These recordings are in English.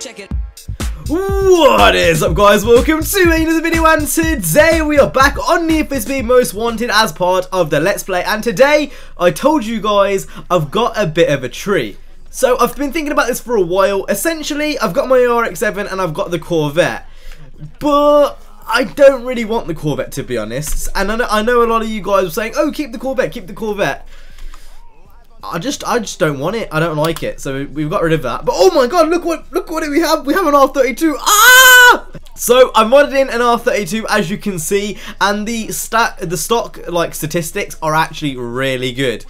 Check it. What is up, guys? Welcome to another video, and today we are back on Need for Speed Most Wanted as part of the Let's Play. And today I told you guys I've got a bit of a treat. So I've been thinking about this for a while. Essentially, I've got my RX-7 and I've got the Corvette, but I don't really want the Corvette, to be honest. And I know a lot of you guys are saying, "Oh, keep the Corvette, keep the Corvette." I just don't want it. I don't like it, so we've got rid of that. But oh my god, look what we have. We have an R32. Ah! So I modded in an R32, as you can see, and the stock like statistics are actually really good.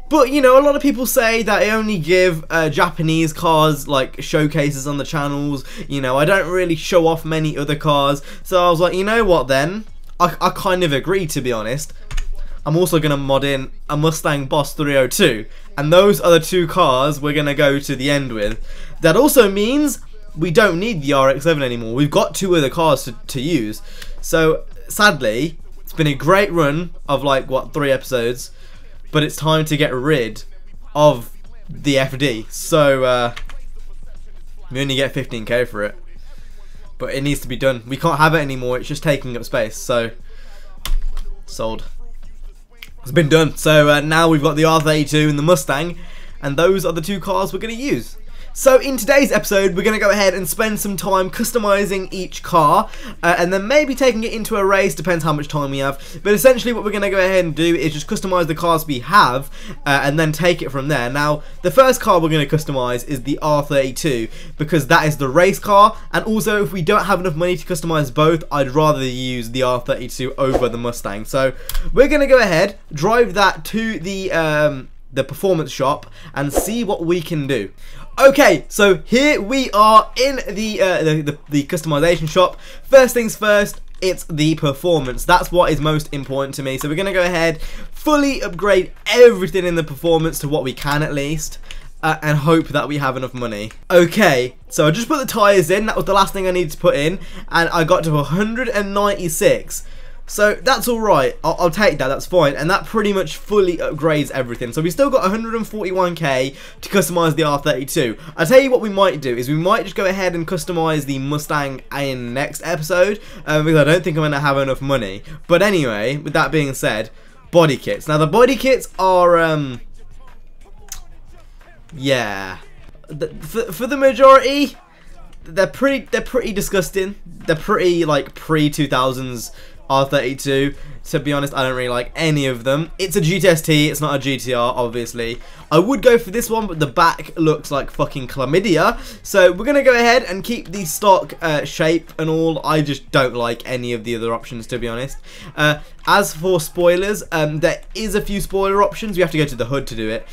But you know, a lot of people say that I only give Japanese cars like showcases on the channels. You know, I don't really show off many other cars. So I was like, you know what then? I kind of agree, to be honest. I'm also going to mod in a Mustang Boss 302, and those are the two cars we're going to go to the end with. That also means we don't need the RX-7 anymore. We've got two other cars to use. So sadly, it's been a great run of like, what, 3 episodes, but it's time to get rid of the FD. So we only get 15k for it, but it needs to be done. We can't have it anymore. It's just taking up space. So sold. It's been done. So now we've got the R32 and the Mustang, and those are the two cars we're going to use. So in today's episode, we're going to go ahead and spend some time customizing each car, and then maybe taking it into a race, depends how much time we have. But essentially what we're going to go ahead and do is just customize the cars we have, and then take it from there. Now, the first car we're going to customize is the R32, because that is the race car, and also if we don't have enough money to customize both, I'd rather use the R32 over the Mustang. So we're going to go ahead, drive that to the performance shop, and see what we can do. Okay, so here we are in the customization shop. First things first, it's the performance. That's what is most important to me. So we're going to go ahead, fully upgrade everything in the performance to what we can at least, and hope that we have enough money. Okay, so I just put the tyres in. That was the last thing I needed to put in, and I got to 196. So that's alright, I'll take that, that's fine, and that pretty much fully upgrades everything. So we still got 141k to customise the R32. I'll tell you what we might do, is we might just go ahead and customise the Mustang in next episode, because I don't think I'm going to have enough money. But anyway, with that being said, body kits. Now the body kits are, yeah, for the majority, they're pretty disgusting. They're pretty like pre-2000s R32. To be honest, I don't really like any of them. It's a GTST, it's not a GTR, obviously. I would go for this one, but the back looks like fucking chlamydia. So we're gonna go ahead and keep the stock shape and all. I just don't like any of the other options, to be honest. As for spoilers, there is a few spoiler options. We have to go to the hood to do it.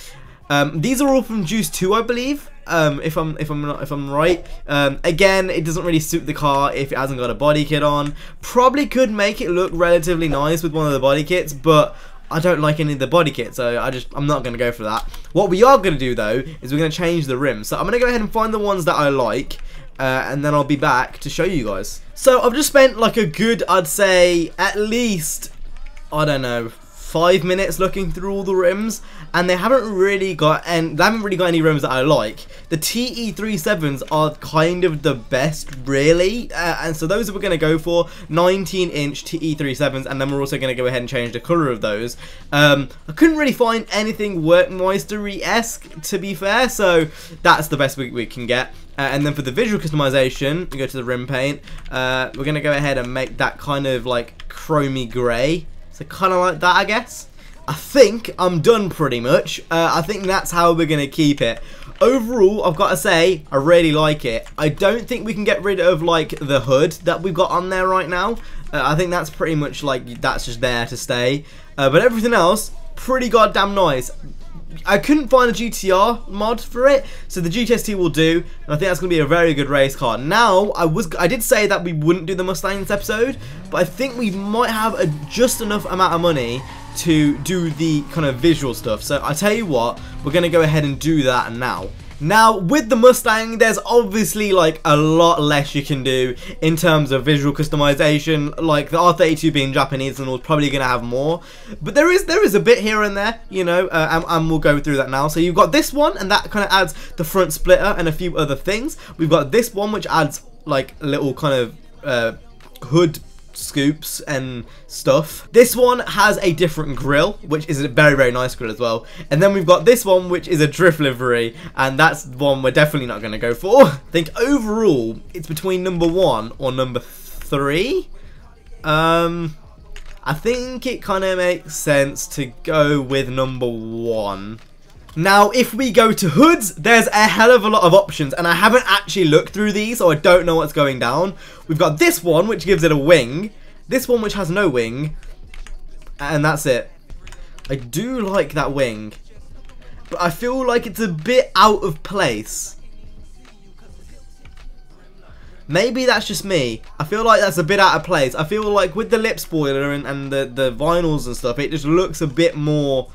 These are all from Juice 2, I believe. If I'm right. Again, it doesn't really suit the car if it hasn't got a body kit on. Probably could make it look relatively nice with one of the body kits, but I don't like any of the body kits, so I'm not going to go for that. What we are going to do though is we're going to change the rims. So I'm going to go ahead and find the ones that I like, and then I'll be back to show you guys. So I've just spent like a good, I'd say at least, I don't know, 5 minutes looking through all the rims, and they haven't really got any rims that I like. The TE37s are kind of the best, really, and so those are we're going to go for 19-inch TE37s, and then we're also going to go ahead and change the colour of those. I couldn't really find anything Werkmeister-esque, to be fair, so that's the best we can get. And then for the visual customization, we go to the rim paint. We're going to go ahead and make that kind of like chromey grey. So kind of like that, I guess. I think I'm done pretty much. I think that's how we're going to keep it. Overall, I've got to say, I really like it. I don't think we can get rid of like the hood that we've got on there right now. I think that's pretty much like, that's just there to stay. But everything else, pretty goddamn nice. I couldn't find a GTR mod for it, so the GTST will do, and I think that's going to be a very good race car. Now, I did say that we wouldn't do the Mustang this episode, but I think we might have just enough amount of money to do the kind of visual stuff. So I tell you what, we're going to go ahead and do that now. Now, with the Mustang, there's obviously like a lot less you can do in terms of visual customization. Like the R32 being Japanese and all, probably going to have more, but there is a bit here and there, you know, and we'll go through that now. So you've got this one, and that kind of adds the front splitter and a few other things. We've got this one, which adds like little kind of hood scoops and stuff. This one has a different grill, which is a very, very nice grill as well. And then we've got this one, which is a drift livery, and that's one we're definitely not going to go for. I think overall it's between number 1 or number 3. I think it kind of makes sense to go with number 1. Now, if we go to hoods, there's a hell of a lot of options, and I haven't actually looked through these, so I don't know what's going down. We've got this one, which gives it a wing, this one, which has no wing, and that's it. I do like that wing, but I feel like it's a bit out of place. Maybe that's just me. I feel like that's a bit out of place. I feel like with the lip spoiler and the vinyls and stuff, it just looks a bit more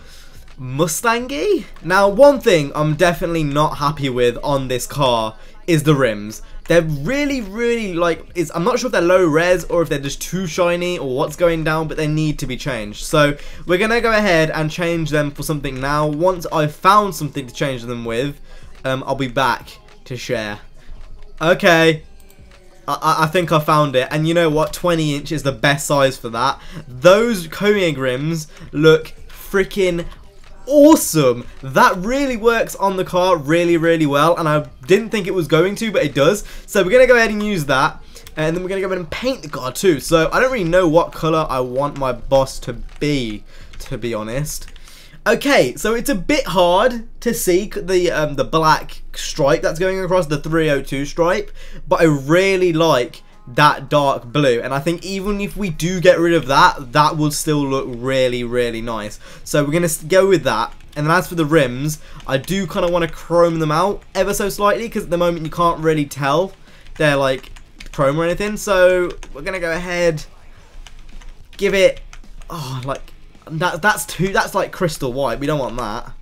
Mustang-y. Now, one thing I'm definitely not happy with on this car is the rims. They're really like, I'm not sure if they're low res or if they're just too shiny or what's going down, but they need to be changed. So we're gonna go ahead and change them for something now. Once I've found something to change them with, I'll be back to share. Okay, I think I found it, and you know what, 20 inch is the best size for that. Those Koenig rims look freaking awesome. That really works on the car really well, and I didn't think it was going to, but it does. So we're gonna go ahead and use that, and then we're gonna go ahead and paint the car too. So I don't really know what color I want my boss to be honest. Okay, so it's a bit hard to see the black stripe that's going across, the 302 stripe, but I really like that dark blue, and I think even if we do get rid of that, that will still look really nice. So we're gonna go with that. And then as for the rims, I do kind of want to chrome them out ever so slightly, because at the moment you can't really tell they're like chrome or anything. So we're gonna go ahead, give it, like that's like crystal white. We don't want that.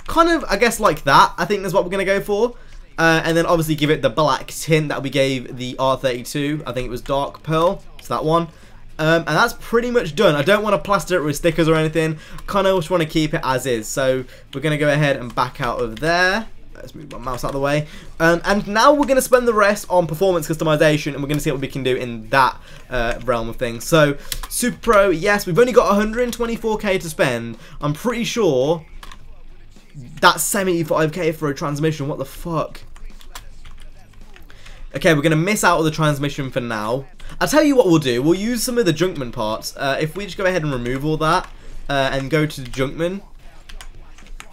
Kind of, I guess, like that. I think that's what we're gonna go for. And then obviously give it the black tint that we gave the R32. I think it was dark pearl. It's that one. And that's pretty much done. I don't want to plaster it with stickers or anything. Kind of just want to keep it as is. So we're going to go ahead and back out of there. Let's move my mouse out of the way. And now we're going to spend the rest on performance customization, and we're going to see what we can do in that realm of things. So Super Pro, yes, we've only got 124k to spend. I'm pretty sure that's 75k for a transmission. What the fuck? Okay, we're going to miss out on the transmission for now. I'll tell you what we'll do. We'll use some of the Junkman parts. If we just go ahead and remove all that and go to Junkman.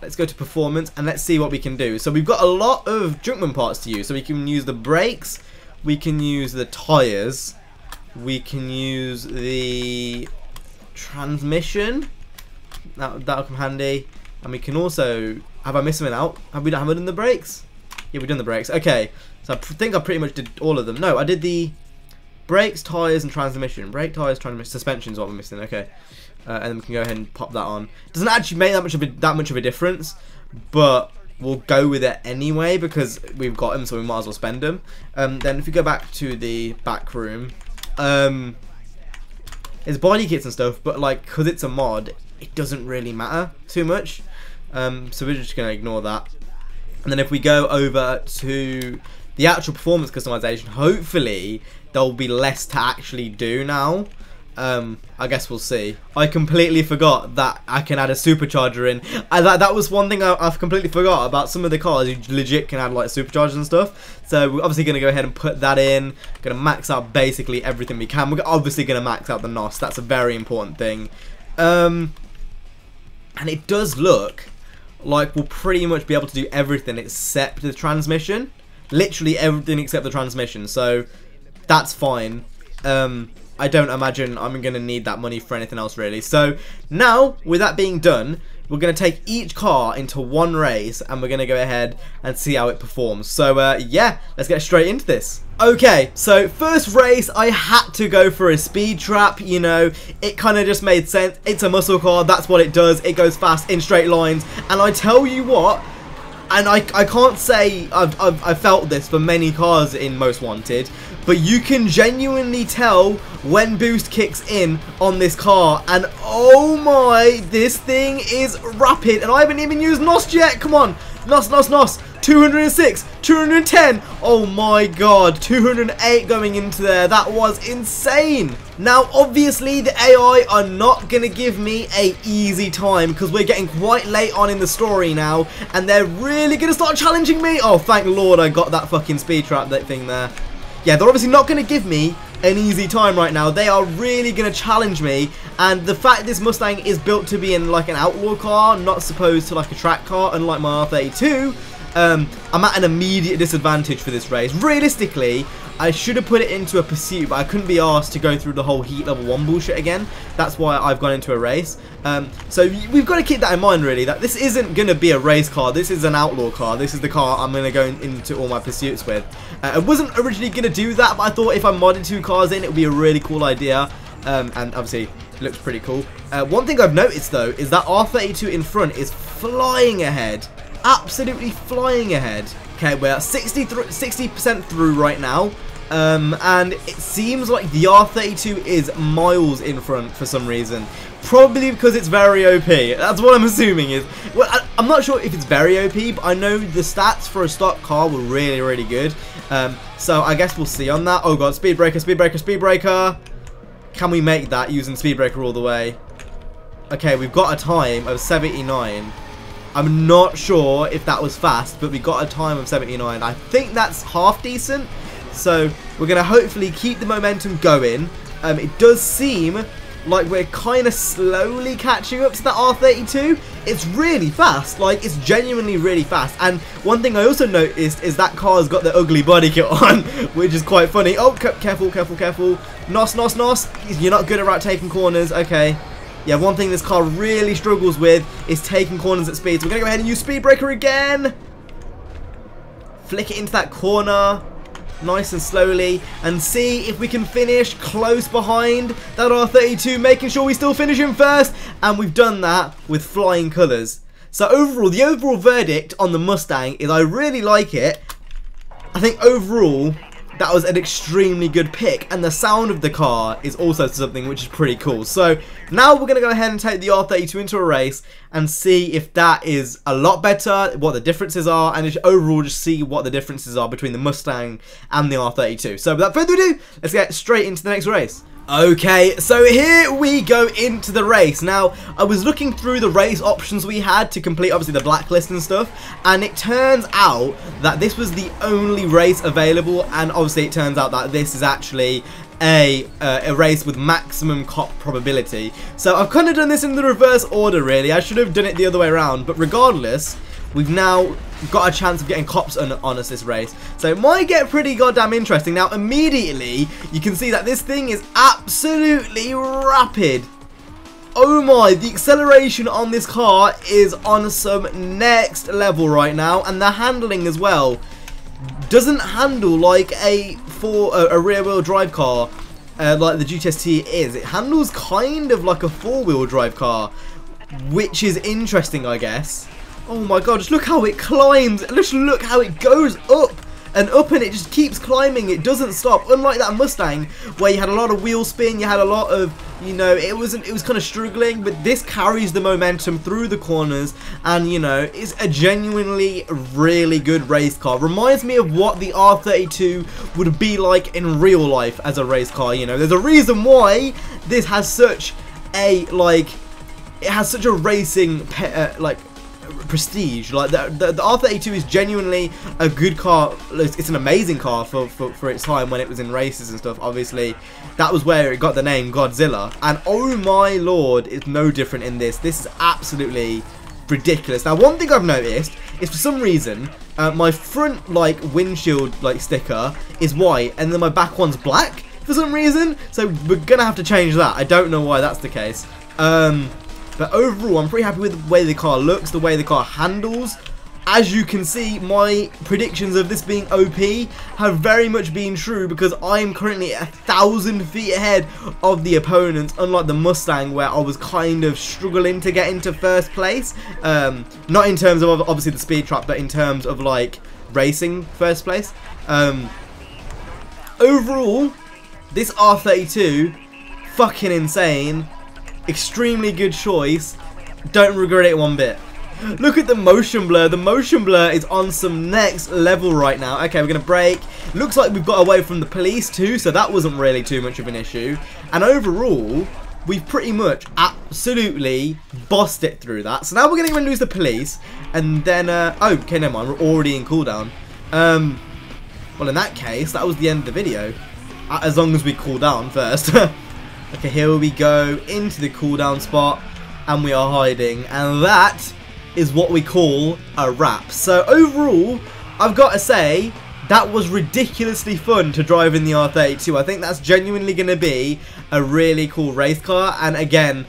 Let's go to performance and let's see what we can do. So we've got a lot of Junkman parts to use. So we can use the brakes. We can use the tires. We can use the transmission. That'll come handy. And we can also... Have I missed something out? Have we done the brakes? Yeah, we've done the brakes. Okay. So I think I pretty much did all of them. No, I did the brakes, tires, and transmission. Brake, tires, transmission, suspension is what we're missing. Okay, and then we can go ahead and pop that on. It doesn't actually make that much of a difference, but we'll go with it anyway because we've got them, so we might as well spend them. Then if you go back to the back room, there's body kits and stuff, but like because it's a mod, it doesn't really matter too much. So we're just gonna ignore that. And then if we go over to the actual performance customization, hopefully there'll be less to actually do now. I guess we'll see. I completely forgot that I can add a supercharger in. That was one thing I've completely forgot about. Some of the cars you legit can add like superchargers and stuff. So we're obviously going to go ahead and put that in. Going to max out basically everything we can. We're obviously going to max out the NOS. That's a very important thing. And it does look like we'll pretty much be able to do everything except the transmission. Literally everything except the transmission. So that's fine. I don't imagine I'm going to need that money for anything else really. So now, with that being done, we're going to take each car into one race and we're going to go ahead and see how it performs. So yeah, let's get straight into this. Okay, so first race, I had to go for a speed trap, you know, it kind of just made sense. It's a muscle car, that's what it does. It goes fast in straight lines, and I tell you what, and I can't say I've felt this for many cars in Most Wanted, but you can genuinely tell when boost kicks in on this car, and oh my, this thing is rapid, and I haven't even used NOS yet. Come on, NOS, 206, 210, oh my god, 208 going into there. That was insane. Now obviously the AI are not gonna give me a easy time, because we're getting quite late on in the story now, and they're really gonna start challenging me. Oh, thank lord I got that fucking speed trap thing there. Yeah, they're obviously not gonna give me an easy time right now. They are really gonna challenge me, and the fact this Mustang is built to be in like an outlaw car, not supposed to like a track car, unlike my R32, I'm at an immediate disadvantage for this race. Realistically, I should have put it into a pursuit, but I couldn't be asked to go through the whole heat level 1 bullshit again. That's why I've gone into a race. So we've got to keep that in mind, really, that this isn't going to be a race car. This is an outlaw car. This is the car I'm going to go into all my pursuits with. I wasn't originally going to do that, but I thought if I modded 2 cars in, it would be a really cool idea. And obviously, it looks pretty cool. One thing I've noticed, though, is that R32 in front is flying ahead. Absolutely flying ahead. Okay, we're at 60% through right now, and it seems like the R32 is miles in front for some reason. Probably because it's very OP. That's what I'm assuming is. Well, I'm not sure if it's very OP, but I know the stats for a stock car were really, really good. So I guess we'll see on that. Oh god, speed breaker, speed breaker, speed breaker. Can we make that using speed breaker all the way? Okay, we've got a time of 79. I'm not sure if that was fast, but we got a time of 79. I think that's half decent. So we're going to hopefully keep the momentum going. It does seem like we're kind of slowly catching up to that R32. It's really fast. Like, it's genuinely really fast. And one thing I also noticed is that car's got the ugly body kit on, which is quite funny. Oh, careful, careful, careful. NOS, NOS, NOS. You're not good at taking corners. Okay. Yeah, one thing this car really struggles with is taking corners at speed. So we're going to go ahead and use speed breaker again. Flick it into that corner. Nice and slowly. And see if we can finish close behind that R32. Making sure we still finish him first. And we've done that with flying colours. So overall, the overall verdict on the Mustang is I really like it. I think overall, that was an extremely good pick, and the sound of the car is also something which is pretty cool. So now we're going to go ahead and take the R32 into a race and see if that is a lot better, what the differences are, and overall just see what the differences are between the Mustang and the R32. So without further ado, let's get straight into the next race. Okay, so here we go into the race. Now, I was looking through the race options we had to complete, obviously, the blacklist and stuff, and it turns out that this was the only race available, and obviously it turns out that this is actually a race with maximum cop probability. So I've kind of done this in the reverse order, really. I should have done it the other way around, but regardless, we've now got a chance of getting cops on us this race. So it might get pretty goddamn interesting. Now, immediately, you can see that this thing is absolutely rapid. Oh my, the acceleration on this car is on some next level right now. And the handling as well doesn't handle like a rear-wheel drive car like the GTS-T is. It handles kind of like a four-wheel drive car, which is interesting, I guess. Oh my god, just look how it climbs. Just look how it goes up and up, and it just keeps climbing. It doesn't stop. Unlike that Mustang where you had a lot of wheel spin, you had a lot of, you know, it was kind of struggling, but this carries the momentum through the corners, and you know, it's a genuinely really good race car. Reminds me of what the R32 would be like in real life as a race car. You know, there's a reason why this has such a it has such a racing prestige. Like the R32 is genuinely a good car. It's an amazing car for its time when it was in races and stuff. Obviously that was where it got the name Godzilla, and oh my lord, it's no different in this. This is absolutely ridiculous. Now, one thing I've noticed is for some reason my front windshield sticker is white, and then my back one's black for some reason, so we're gonna have to change that. I don't know why that's the case. But overall, I'm pretty happy with the way the car looks, the way the car handles. as you can see, my predictions of this being OP have very much been true, because I am currently 1,000 feet ahead of the opponents, unlike the Mustang where I was kind of struggling to get into first place. Not in terms of obviously the speed trap, but in terms of like racing first place. Overall, this R32, fucking insane, extremely good choice, don't regret it one bit. Look at the motion blur. The motion blur is on some next level right now. Okay, we're going to brake. Looks like we've got away from the police too, so that wasn't really too much of an issue. And overall, we've pretty much absolutely bossed it through that. So now we're going to lose the police. And then, oh, okay, never mind. We're already in cooldown. Well, in that case, that was the end of the video. As long as we cool down first. Okay, here we go into the cooldown spot. And we are hiding. And that is what we call a wrap. So overall, I've got to say, that was ridiculously fun to drive in the R32. I think that's genuinely going to be a really cool race car. And again,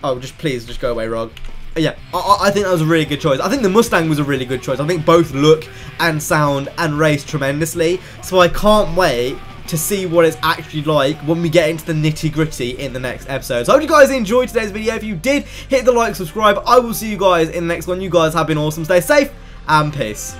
oh, please go away, Rog. Yeah, I think that was a really good choice. I think the Mustang was a really good choice. I think both look and sound and race tremendously. So I can't wait to see what it's actually like when we get into the nitty-gritty in the next episode. So I hope you guys enjoyed today's video. If you did, hit the like, subscribe. I will see you guys in the next one. You guys have been awesome. Stay safe and peace.